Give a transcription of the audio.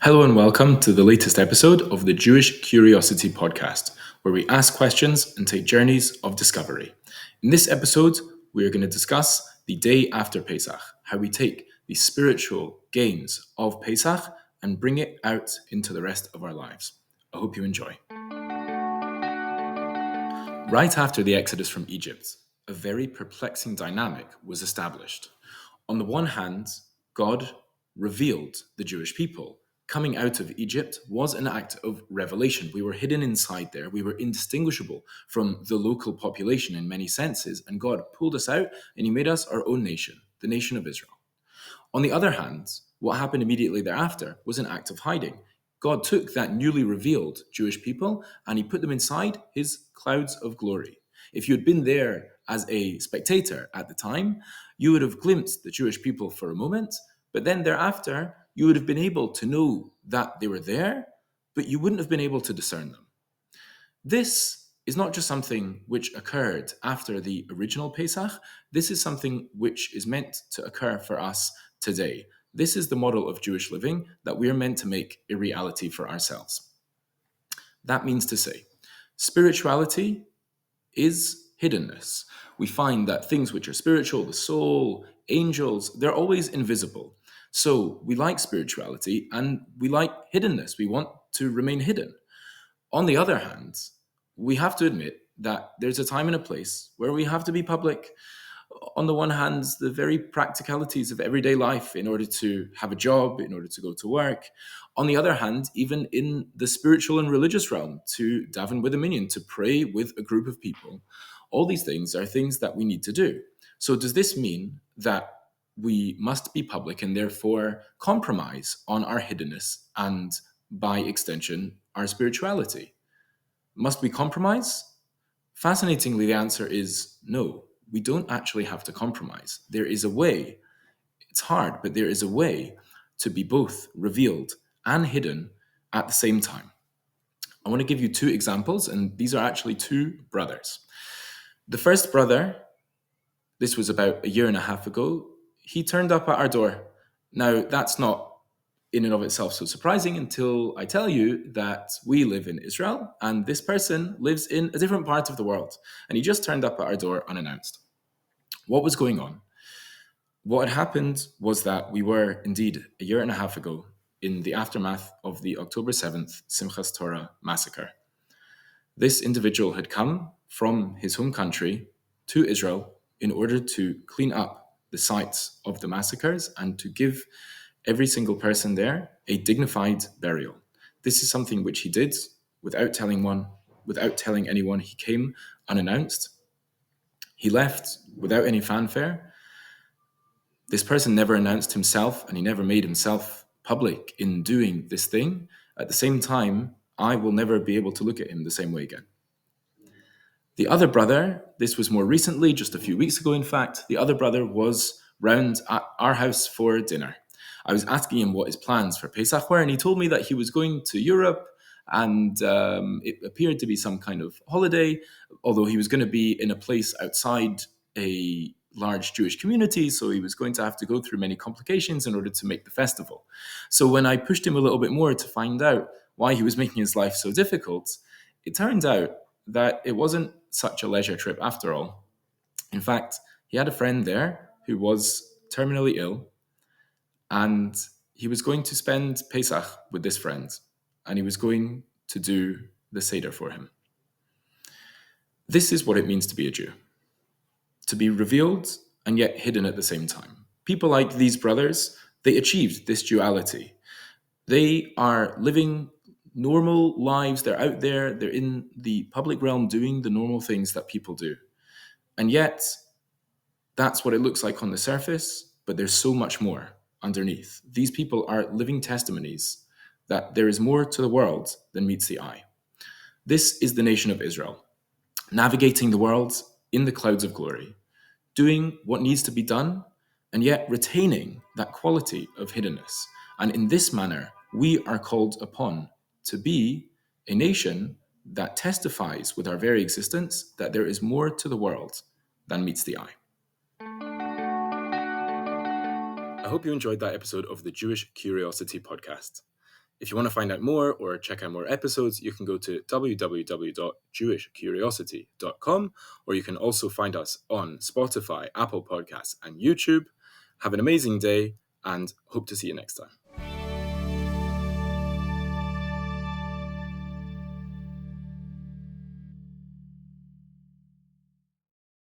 Hello and welcome to the latest episode of the Jewish Curiosity Podcast, where we ask questions and take journeys of discovery. In this episode, we are going to discuss the day after Pesach, how we take the spiritual gains of Pesach and bring it out into the rest of our lives. I hope you enjoy. Right after the exodus from Egypt, a very perplexing dynamic was established. On the one hand, God revealed the Jewish people. Coming out of Egypt was an act of revelation. We were hidden inside there. We were indistinguishable from the local population in many senses, and God pulled us out and He made us our own nation, the nation of Israel. On the other hand, what happened immediately thereafter was an act of hiding. God took that newly revealed Jewish people and He put them inside His clouds of glory. If you had been there as a spectator at the time, you would have glimpsed the Jewish people for a moment, but then thereafter, you would have been able to know that they were there, but you wouldn't have been able to discern them. This is not just something which occurred after the original Pesach. This is something which is meant to occur for us today. This is the model of Jewish living that we are meant to make a reality for ourselves. That means to say, spirituality is hiddenness. We find that things which are spiritual, the soul, angels, they're always invisible. So we like spirituality and we like hiddenness. We want to remain hidden. On the other hand, we have to admit that there's a time and a place where we have to be public. On the one hand, the very practicalities of everyday life in order to have a job, in order to go to work. On the other hand, even in the spiritual and religious realm, to daven with a minyan, to pray with a group of people. All these things are things that we need to do. So does this mean that we must be public and therefore compromise on our hiddenness and, by extension, our spirituality? Must we compromise? Fascinatingly, the answer is no. We don't actually have to compromise. There is a way. It's hard, but there is a way to be both revealed and hidden at the same time. I want to give you two examples, and these are actually two brothers. The first brother, this was about a year and a half ago, he turned up at our door. Now, that's not in and of itself so surprising until I tell you that we live in Israel and this person lives in a different part of the world. And he just turned up at our door unannounced. What was going on? What had happened was that we were indeed a year and a half ago in the aftermath of the October 7th Simchas Torah massacre. This individual had come from his home country to Israel in order to clean up the sites of the massacres and to give every single person there a dignified burial. This is something which he did without telling anyone. He came unannounced. He left without any fanfare. This person never announced himself and he never made himself public in doing this thing. At the same time, I will never be able to look at him the same way again. The other brother, this was more recently, just a few weeks ago in fact, the other brother was round at our house for dinner. I was asking him what his plans for Pesach were, and he told me that he was going to Europe, and it appeared to be some kind of holiday, although he was going to be in a place outside a large Jewish community, so he was going to have to go through many complications in order to make the festival. So when I pushed him a little bit more to find out why he was making his life so difficult, it turned out that it wasn't such a leisure trip after all. In fact, he had a friend there who was terminally ill, and he was going to spend Pesach with this friend, and he was going to do the Seder for him. This is what it means to be a Jew. To be revealed and yet hidden at the same time. People like these brothers, they achieved this duality. They are living normal lives. They're out there. They're in the public realm doing the normal things that people do. And yet, that's what it looks like on the surface, but there's so much more underneath. These people are living testimonies that there is more to the world than meets the eye. This is the nation of Israel, navigating the world in the clouds of glory, doing what needs to be done, and yet retaining that quality of hiddenness. And in this manner, we are called upon to be a nation that testifies with our very existence that there is more to the world than meets the eye. I hope you enjoyed that episode of the Jewish Curiosity Podcast. If you want to find out more or check out more episodes, you can go to www.jewishcuriosity.com, or you can also find us on Spotify, Apple Podcasts, and YouTube. Have an amazing day, and hope to see you next time.